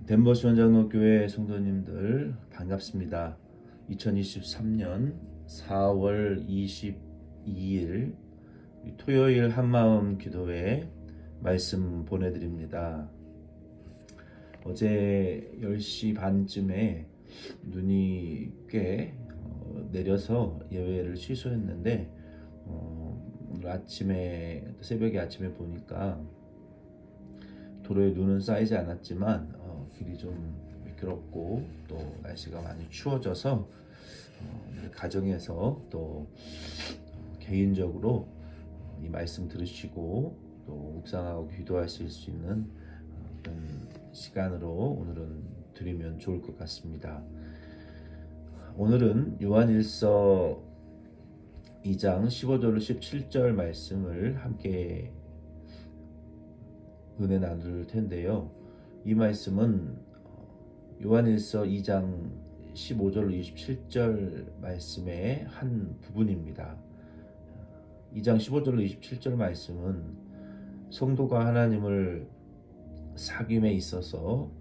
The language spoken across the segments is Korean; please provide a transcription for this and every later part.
덴버시 원장로교회 성도님들 반갑습니다. 2023년 4월 22일 토요일 한마음 기도회 말씀 보내드립니다. 어제 10시 반쯤에 눈이 꽤 내려서 예배를 취소했는데 오늘 새벽에 아침에 보니까 도로에 눈은 쌓이지 않았지만 길이 좀 미끄럽고 또 날씨가 많이 추워져서 가정에서 또 개인적으로 이 말씀 들으시고 또 묵상하고 기도하실 수 있는 그런 시간으로 오늘은 드리면 좋을 것 같습니다. 오늘은 요한일서 2장 15절로 17절 말씀을 함께 은혜 나눌 텐데요. 이 말씀은 요한일서 2장 15절로 27절 말씀의 한 부분입니다. 2장 15절로 27절 말씀은 성도가 하나님을 사귐에 있어서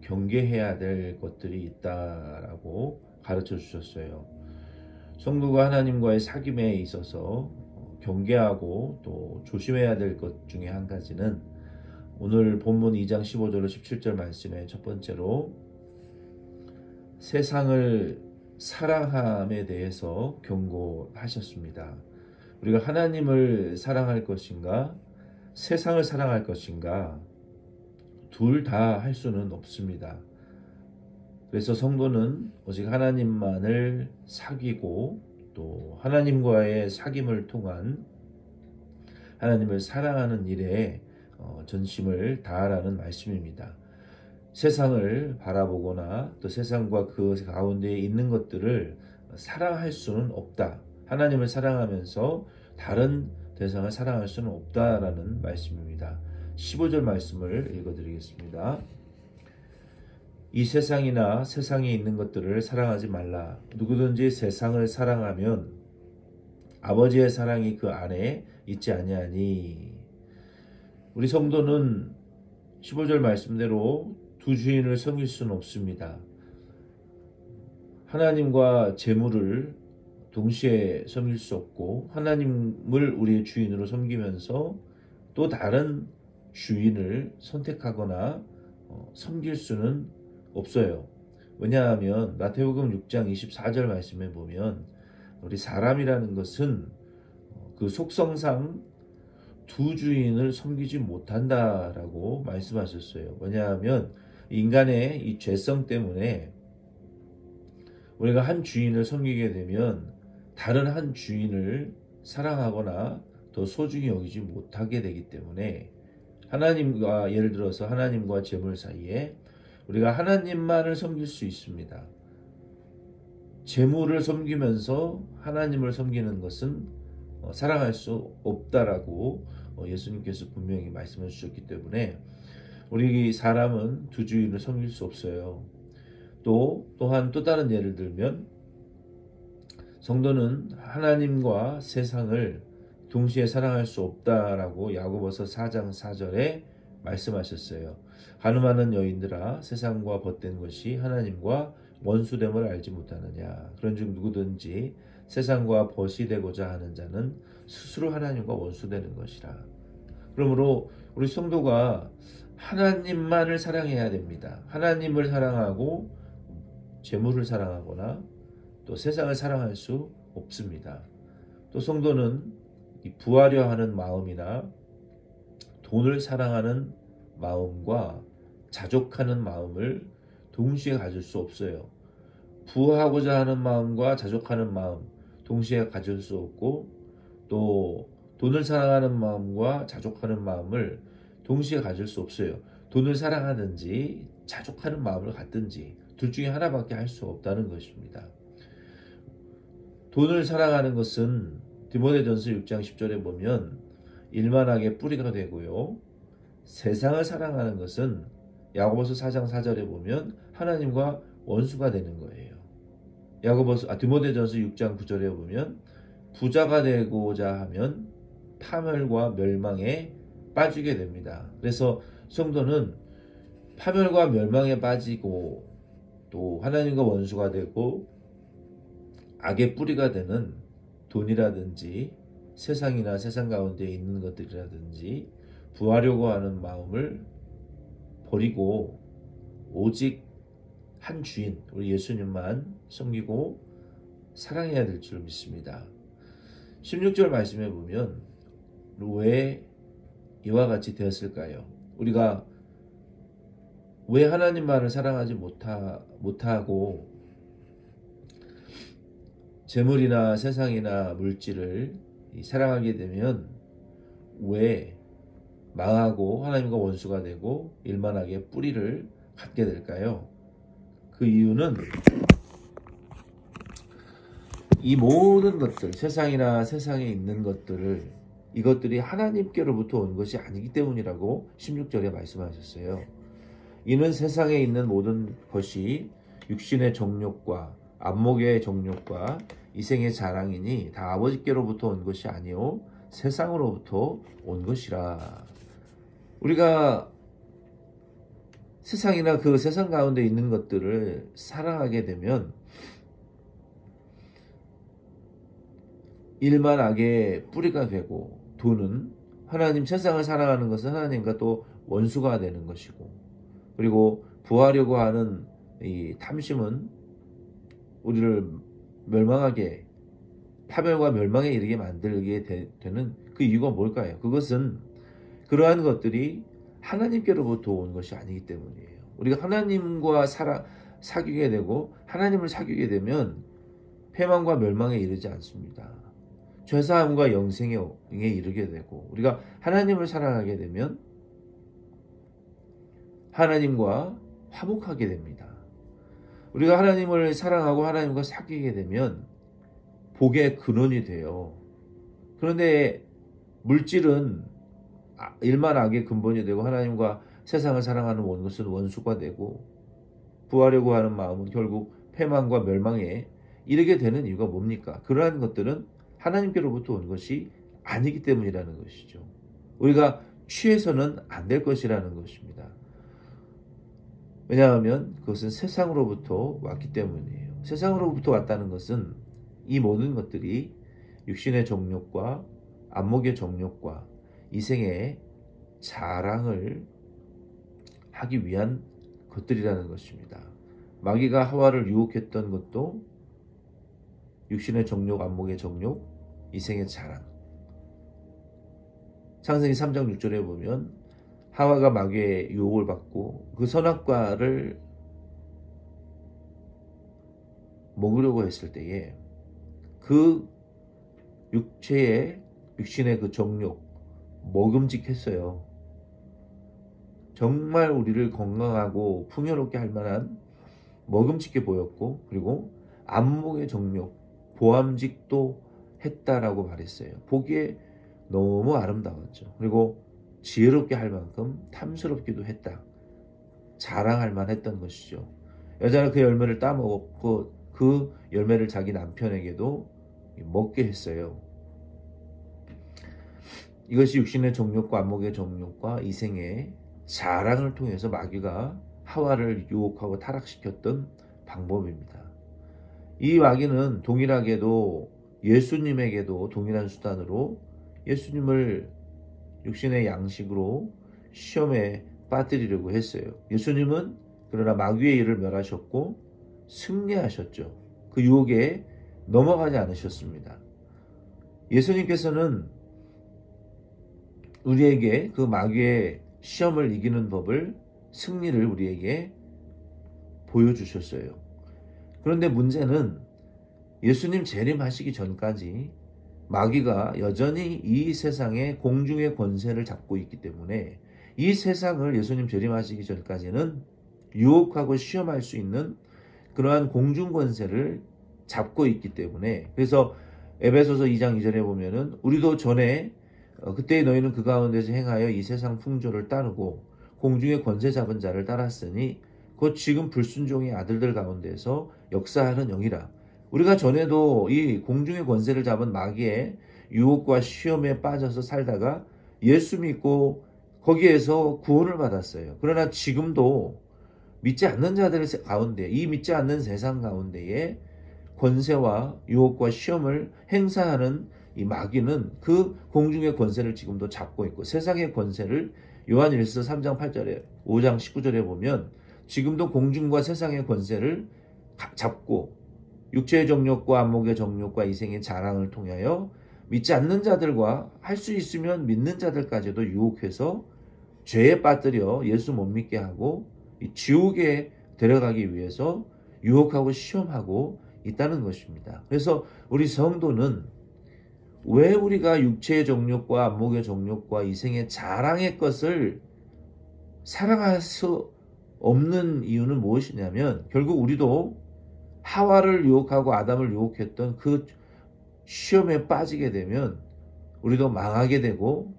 경계해야 될 것들이 있다라고 가르쳐 주셨어요. 성도가 하나님과의 사귐에 있어서 경계하고 또 조심해야 될 것 중에 한 가지는 오늘 본문 2장 15절로 17절 말씀의 첫 번째로 세상을 사랑함에 대해서 경고하셨습니다. 우리가 하나님을 사랑할 것인가 세상을 사랑할 것인가 둘 다 할 수는 없습니다. 그래서 성도는 오직 하나님만을 사귀고 또 하나님과의 사귐을 통한 하나님을 사랑하는 일에 전심을 다하라는 말씀입니다. 세상을 바라보거나 또 세상과 그 가운데에 있는 것들을 사랑할 수는 없다. 하나님을 사랑하면서 다른 대상을 사랑할 수는 없다라는 말씀입니다. 15절 말씀을 읽어드리겠습니다. 이 세상이나 세상에 있는 것들을 사랑하지 말라. 누구든지 세상을 사랑하면 아버지의 사랑이 그 안에 있지 아니하니. 우리 성도는 15절 말씀대로 두 주인을 섬길 수는 없습니다. 하나님과 재물을 동시에 섬길 수 없고 하나님을 우리의 주인으로 섬기면서 또 다른 주인을 선택하거나 섬길 수는 없어요. 왜냐하면 마태복음 6장 24절 말씀에 보면 우리 사람이라는 것은 그 속성상 두 주인을 섬기지 못한다라고 말씀하셨어요. 왜냐하면 인간의 이 죄성 때문에 우리가 한 주인을 섬기게 되면 다른 한 주인을 사랑하거나 더 소중히 여기지 못하게 되기 때문에 하나님과 예를 들어서 하나님과 재물 사이에 우리가 하나님만을 섬길 수 있습니다. 재물을 섬기면서 하나님을 섬기는 것은 사랑할 수 없다라고 예수님께서 분명히 말씀해 주셨기 때문에 우리 사람은 두 주인을 섬길 수 없어요. 또한 또 다른 예를 들면 성도는 하나님과 세상을 동시에 사랑할 수 없다라고 야고보서 4장 4절에 말씀하셨어요. 가늠하는 여인들아 세상과 벗된 것이 하나님과 원수됨을 알지 못하느냐. 그런즉 누구든지 세상과 벗이 되고자 하는 자는 스스로 하나님과 원수되는 것이라. 그러므로 우리 성도가 하나님만을 사랑해야 됩니다. 하나님을 사랑하고 재물을 사랑하거나 또 세상을 사랑할 수 없습니다. 또 성도는 부하려 하는 마음이나 돈을 사랑하는 마음과 자족하는 마음을 동시에 가질 수 없어요. 부하고자 하는 마음과 자족하는 마음 동시에 가질 수 없고 또 돈을 사랑하는 마음과 자족하는 마음을 동시에 가질 수 없어요. 돈을 사랑하든지 자족하는 마음을 갖든지 둘 중에 하나밖에 할 수 없다는 것입니다. 돈을 사랑하는 것은 디모데전서 6장 10절에 보면 일만하게 뿌리가 되고요. 세상을 사랑하는 것은 야고보서 4장 4절에 보면 하나님과 원수가 되는 거예요. 디모데전서 6장 9절에 보면 부자가 되고자 하면 파멸과 멸망에 빠지게 됩니다. 그래서 성도는 파멸과 멸망에 빠지고 또 하나님과 원수가 되고 악의 뿌리가 되는 돈이라든지 세상이나 세상 가운데 있는 것들이라든지 부하려고 하는 마음을 버리고 오직 한 주인 우리 예수님만 섬기고 사랑해야 될 줄 믿습니다. 16절 말씀에 보면 왜 이와 같이 되었을까요? 우리가 왜 하나님만을 사랑하지 못하고 재물이나 세상이나 물질을 사랑하게 되면 왜 망하고 하나님과 원수가 되고 일만하게 뿌리를 갖게 될까요? 그 이유는 이 모든 것들, 세상이나 세상에 있는 것들을 이것들이 하나님께로부터 온 것이 아니기 때문이라고 16절에 말씀하셨어요. 이는 세상에 있는 모든 것이 육신의 정욕과 안목의 정욕과 이생의 자랑이니 다 아버지께로부터 온 것이 아니요 세상으로부터 온 것이라. 우리가 세상이나 그 세상 가운데 있는 것들을 사랑하게 되면 일만 악의 뿌리가 되고 돈은 하나님 세상을 사랑하는 것은 하나님과 또 원수가 되는 것이고 그리고 부하려고 하는 이 탐심은 우리를 멸망하게 파멸과 멸망에 이르게 만들게 되는 그 이유가 뭘까요? 그것은 그러한 것들이 하나님께로부터 온 것이 아니기 때문이에요. 우리가 하나님과 사귀게 되고 하나님을 사귀게 되면 패망과 멸망에 이르지 않습니다. 죄사함과 영생에 이르게 되고 우리가 하나님을 사랑하게 되면 하나님과 화목하게 됩니다. 우리가 하나님을 사랑하고 하나님과 사귀게 되면 복의 근원이 돼요. 그런데 물질은 일만 악의 근본이 되고 하나님과 세상을 사랑하는 것은 원수가 되고 부하려고 하는 마음은 결국 패망과 멸망에 이르게 되는 이유가 뭡니까? 그러한 것들은 하나님께로부터 온 것이 아니기 때문이라는 것이죠. 우리가 취해서는 안 될 것이라는 것입니다. 왜냐하면 그것은 세상으로부터 왔기 때문이에요. 세상으로부터 왔다는 것은 이 모든 것들이 육신의 정욕과 안목의 정욕과 이생의 자랑을 하기 위한 것들이라는 것입니다. 마귀가 하와를 유혹했던 것도 육신의 정욕, 안목의 정욕, 이생의 자랑. 창세기 3장 6절에 보면 하와가 마귀의 유혹을 받고 그 선악과를 먹으려고 했을 때에 그 육신의 그 정욕 먹음직했어요. 정말 우리를 건강하고 풍요롭게 할 만한 먹음직해 보였고 그리고 안목의 정욕 보암직도 했다라고 말했어요. 보기에 너무 아름다웠죠. 그리고 지혜롭게 할 만큼 탐스럽기도 했다. 자랑할 만했던 것이죠. 여자는 그 열매를 따먹었고 그 열매를 자기 남편에게도 먹게 했어요. 이것이 육신의 정욕과 안목의 정욕과 이생의 자랑을 통해서 마귀가 하와를 유혹하고 타락시켰던 방법입니다. 이 마귀는 동일하게도 예수님에게도 동일한 수단으로 예수님을 육신의 양식으로 시험에 빠뜨리려고 했어요. 예수님은 그러나 마귀의 일을 멸하셨고 승리하셨죠. 그 유혹에 넘어가지 않으셨습니다. 예수님께서는 우리에게 그 마귀의 시험을 이기는 법을 승리를 우리에게 보여주셨어요. 그런데 문제는 예수님 재림하시기 전까지 마귀가 여전히 이 세상의 공중의 권세를 잡고 있기 때문에 이 세상을 예수님 재림하시기 전까지는 유혹하고 시험할 수 있는 그러한 공중 권세를 잡고 있기 때문에 그래서 에베소서 2장 2절에 보면은 우리도 전에 그때 너희는 그 가운데서 행하여 이 세상 풍조를 따르고 공중의 권세 잡은 자를 따랐으니 곧 지금 불순종의 아들들 가운데서 역사하는 영이라. 우리가 전에도 이 공중의 권세를 잡은 마귀의 유혹과 시험에 빠져서 살다가 예수 믿고 거기에서 구원을 받았어요. 그러나 지금도 믿지 않는 자들 가운데, 이 믿지 않는 세상 가운데에 권세와 유혹과 시험을 행사하는 이 마귀는 그 공중의 권세를 지금도 잡고 있고, 세상의 권세를 요한일서 3장 8절에 5장 19절에 보면 지금도 공중과 세상의 권세를 잡고 육체의 정욕과 안목의 정욕과 이생의 자랑을 통하여 믿지 않는 자들과 할 수 있으면 믿는 자들까지도 유혹해서 죄에 빠뜨려 예수 못 믿게 하고 지옥에 데려가기 위해서 유혹하고 시험하고 있다는 것입니다. 그래서 우리 성도는 왜 우리가 육체의 정욕과 안목의 정욕과 이생의 자랑의 것을 사랑할 수 없는 이유는 무엇이냐면, 결국 우리도 하와를 유혹하고 아담을 유혹했던 그 시험에 빠지게 되면 우리도 망하게 되고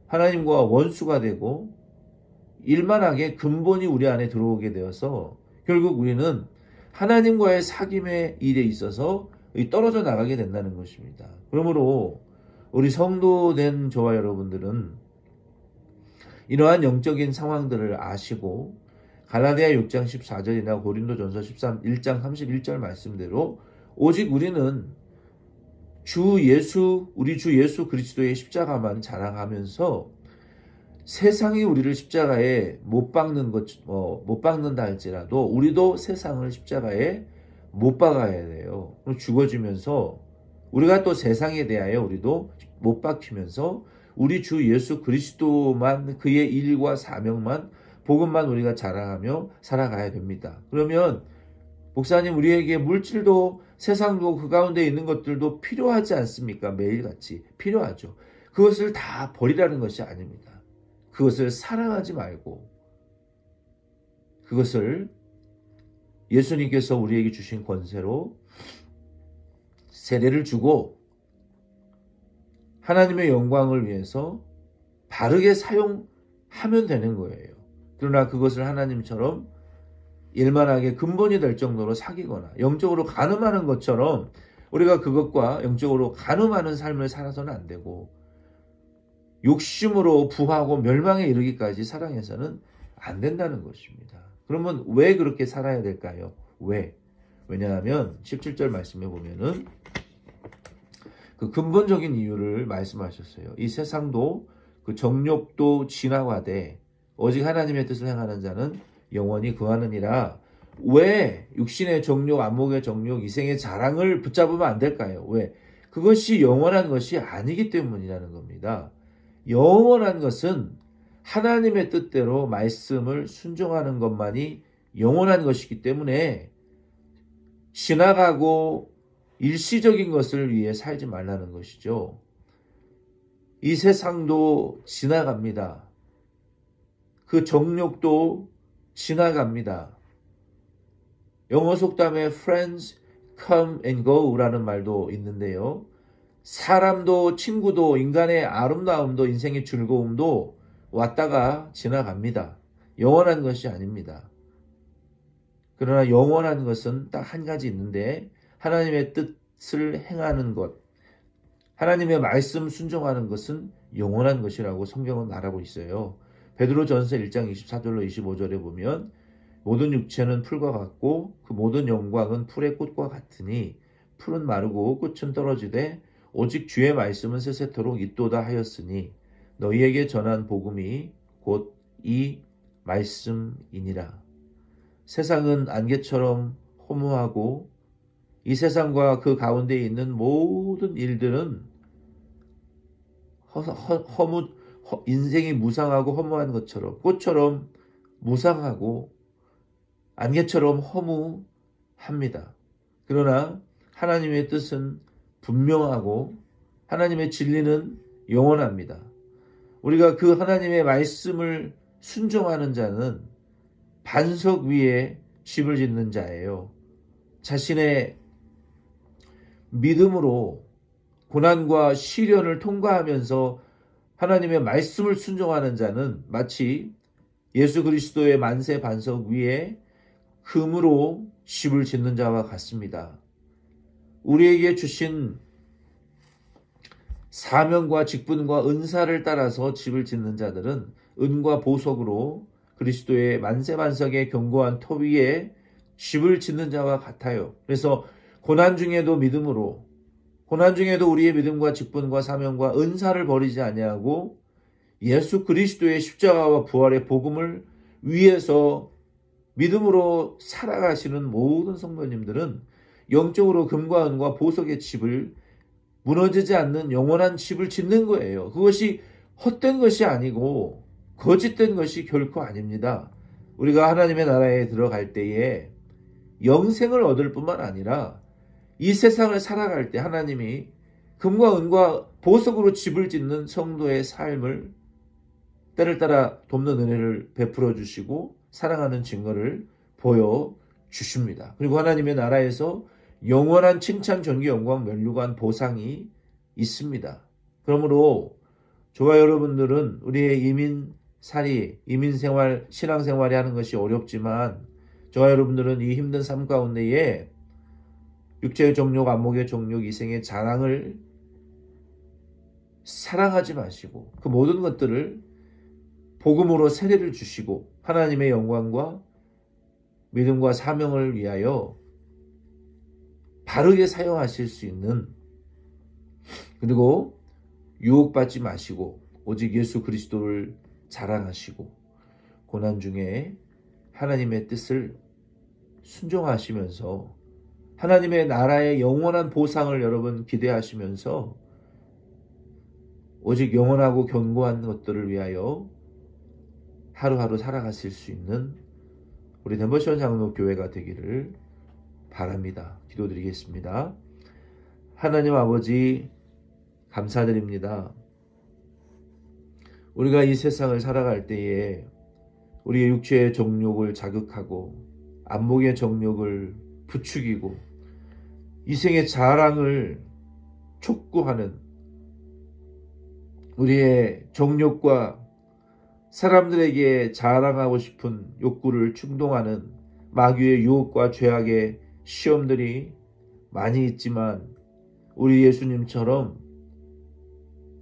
하나님과 원수가 되고 일만하게 근본이 우리 안에 들어오게 되어서 결국 우리는 하나님과의 사귐의 일에 있어서 떨어져 나가게 된다는 것입니다. 그러므로 우리 성도된 저와 여러분들은 이러한 영적인 상황들을 아시고 갈라디아 6장 14절이나 고린도전서 1장 31절 말씀대로 오직 우리는 우리 주 예수 그리스도의 십자가만 자랑하면서 세상이 우리를 십자가에 못 박는다 할지라도 우리도 세상을 십자가에 못 박아야 돼요. 그럼 죽어지면서 우리가 또 세상에 대하여 우리도 못 박히면서 우리 주 예수 그리스도만, 그의 일과 사명만, 복음만 우리가 자랑하며 살아가야 됩니다. 그러면 목사님, 우리에게 물질도 세상도 그 가운데 있는 것들도 필요하지 않습니까? 매일같이 필요하죠. 그것을 다 버리라는 것이 아닙니다. 그것을 사랑하지 말고 그것을 예수님께서 우리에게 주신 권세로 세례를 주고 하나님의 영광을 위해서 바르게 사용하면 되는 거예요. 그러나 그것을 하나님처럼 일만하게 근본이 될 정도로 사귀거나 영적으로 간음하는 것처럼 우리가 그것과 영적으로 간음하는 삶을 살아서는 안 되고 욕심으로 부하고 멸망에 이르기까지 사랑해서는 안 된다는 것입니다. 그러면 왜 그렇게 살아야 될까요? 왜냐하면 17절 말씀에 보면은 그 근본적인 이유를 말씀하셨어요. 이 세상도 그 정욕도 지나가되 오직 하나님의 뜻을 행하는 자는 영원히 거하느니라. 왜 육신의 정욕, 안목의 정욕, 이생의 자랑을 붙잡으면 안 될까요? 왜? 그것이 영원한 것이 아니기 때문이라는 겁니다. 영원한 것은 하나님의 뜻대로 말씀을 순종하는 것만이 영원한 것이기 때문에 지나가고 일시적인 것을 위해 살지 말라는 것이죠. 이 세상도 지나갑니다. 그 정욕도 지나갑니다. 영어 속담에 friends come and go라는 말도 있는데요. 사람도 친구도 인간의 아름다움도 인생의 즐거움도 왔다가 지나갑니다. 영원한 것이 아닙니다. 그러나 영원한 것은 딱 한 가지 있는데 하나님의 뜻을 행하는 것, 하나님의 말씀 순종하는 것은 영원한 것이라고 성경은 말하고 있어요. 베드로전서 1장 24절로 25절에 보면 모든 육체는 풀과 같고 그 모든 영광은 풀의 꽃과 같으니 풀은 마르고 꽃은 떨어지되 오직 주의 말씀은 세세토록 있도다 하였으니 너희에게 전한 복음이 곧 이 말씀이니라. 세상은 안개처럼 허무하고 이 세상과 그 가운데 있는 모든 일들은 인생이 무상하고 허무한 것처럼 꽃처럼 무상하고 안개처럼 허무합니다. 그러나 하나님의 뜻은 분명하고 하나님의 진리는 영원합니다. 우리가 그 하나님의 말씀을 순종하는 자는 반석 위에 집을 짓는 자예요. 자신의 믿음으로 고난과 시련을 통과하면서 하나님의 말씀을 순종하는 자는 마치 예수 그리스도의 만세 반석 위에 금으로 집을 짓는 자와 같습니다. 우리에게 주신 사명과 직분과 은사를 따라서 집을 짓는 자들은 은과 보석으로 그리스도의 만세만석의 견고한 터 위에 집을 짓는 자와 같아요. 그래서 고난 중에도 믿음으로, 고난 중에도 우리의 믿음과 직분과 사명과 은사를 버리지 아니하고 예수 그리스도의 십자가와 부활의 복음을 위해서 믿음으로 살아가시는 모든 성도님들은 영적으로 금과 은과 보석의 집을, 무너지지 않는 영원한 집을 짓는 거예요. 그것이 헛된 것이 아니고 거짓된 것이 결코 아닙니다. 우리가 하나님의 나라에 들어갈 때에 영생을 얻을 뿐만 아니라 이 세상을 살아갈 때 하나님이 금과 은과 보석으로 집을 짓는 성도의 삶을 때를 따라 돕는 은혜를 베풀어 주시고 사랑하는 증거를 보여주십니다. 그리고 하나님의 나라에서 영원한 칭찬, 존귀, 영광, 면류관, 보상이 있습니다. 그러므로 저와 여러분들은 우리의 이민살이, 이민생활, 신앙생활이 하는 것이 어렵지만 저와 여러분들은 이 힘든 삶 가운데에 육체의 정욕, 안목의 정욕, 이생의 자랑을 사랑하지 마시고 그 모든 것들을 복음으로 세례를 주시고 하나님의 영광과 믿음과 사명을 위하여 바르게 사용하실 수 있는, 그리고 유혹받지 마시고 오직 예수 그리스도를 자랑하시고 고난 중에 하나님의 뜻을 순종하시면서 하나님의 나라의 영원한 보상을 여러분 기대하시면서 오직 영원하고 견고한 것들을 위하여 하루하루 살아가실 수 있는 우리 덴버시온 장로교회가 되기를 바랍니다. 기도드리겠습니다. 하나님 아버지 감사드립니다. 우리가 이 세상을 살아갈 때에 우리의 육체의 정욕을 자극하고 안목의 정욕을 부추기고 이생의 자랑을 촉구하는 우리의 정욕과 사람들에게 자랑하고 싶은 욕구를 충동하는 마귀의 유혹과 죄악의 시험들이 많이 있지만 우리 예수님처럼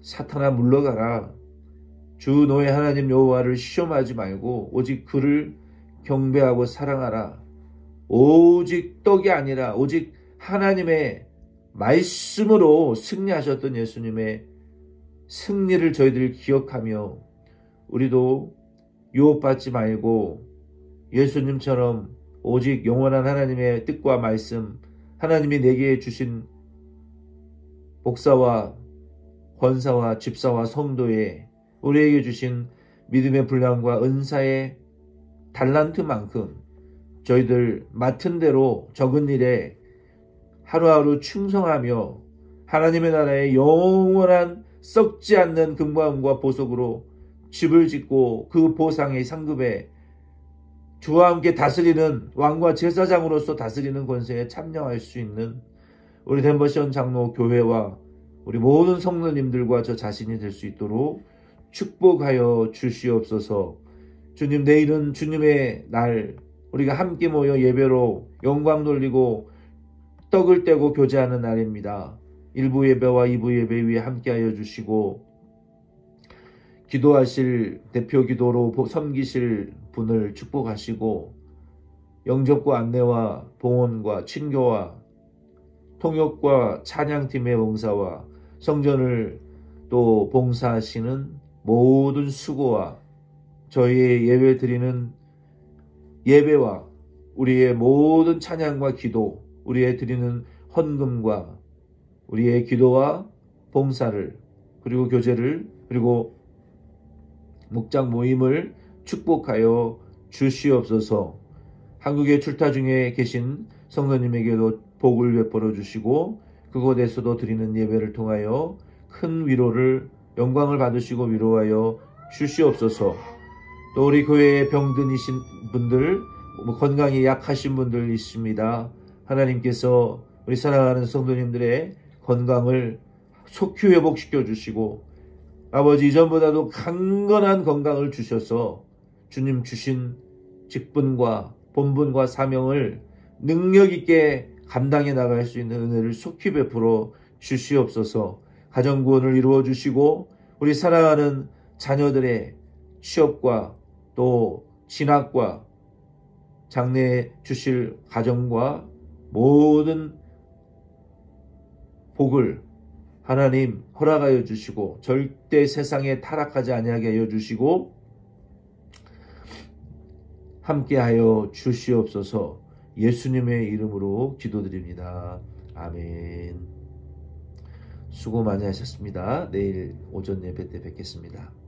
사탄아 물러가라, 주 너의 하나님 여호와를 시험하지 말고 오직 그를 경배하고 사랑하라, 오직 떡이 아니라 오직 하나님의 말씀으로 승리하셨던 예수님의 승리를 저희들 기억하며 우리도 유혹받지 말고 예수님처럼 오직 영원한 하나님의 뜻과 말씀, 하나님이 내게 주신 목사와 권사와 집사와 성도의 우리에게 주신 믿음의 분량과 은사의 달란트만큼 저희들 맡은 대로 적은 일에 하루하루 충성하며 하나님의 나라의 영원한 썩지 않는 금과 은과 보석으로 집을 짓고 그 보상의 상급에 주와 함께 다스리는 왕과 제사장으로서 다스리는 권세에 참여할 수 있는 우리 덴버시온 장로 교회와 우리 모든 성도님들과 저 자신이 될 수 있도록 축복하여 주시옵소서. 주님, 내일은 주님의 날, 우리가 함께 모여 예배로 영광 돌리고 떡을 떼고 교제하는 날입니다. 1부 예배와 2부 예배 위에 함께하여 주시고 기도하실 대표 기도로 섬기실 분을 축복하시고 영접과 안내와 봉헌과 친교와 통역과 찬양팀의 봉사와 성전을 또 봉사하시는 모든 수고와 저희의 예배 드리는 예배와 우리의 모든 찬양과 기도, 우리의 드리는 헌금과 우리의 기도와 봉사를 그리고 교제를 그리고 목장 모임을 축복하여 주시옵소서. 한국의 출타 중에 계신 성도님에게도 복을 베풀어 주시고 그곳에서도 드리는 예배를 통하여 큰 위로를 영광을 받으시고 위로하여 주시옵소서. 또 우리 교회에 병든이신 분들, 건강이 약하신 분들 있습니다. 하나님께서 우리 사랑하는 성도님들의 건강을 속히 회복시켜 주시고 아버지 이전보다도 강건한 건강을 주셔서 주님 주신 직분과 본분과 사명을 능력 있게 감당해 나갈 수 있는 은혜를 속히 베풀어 주시옵소서. 가정구원을 이루어 주시고 우리 사랑하는 자녀들의 취업과 또 진학과 장래 주실 가정과 모든 복을 하나님 허락하여 주시고 절대 세상에 타락하지 아니하게 하여 주시고 함께하여 주시옵소서. 예수님의 이름으로 기도드립니다. 아멘. 수고 많이 하셨습니다. 내일 오전 예배 때 뵙겠습니다.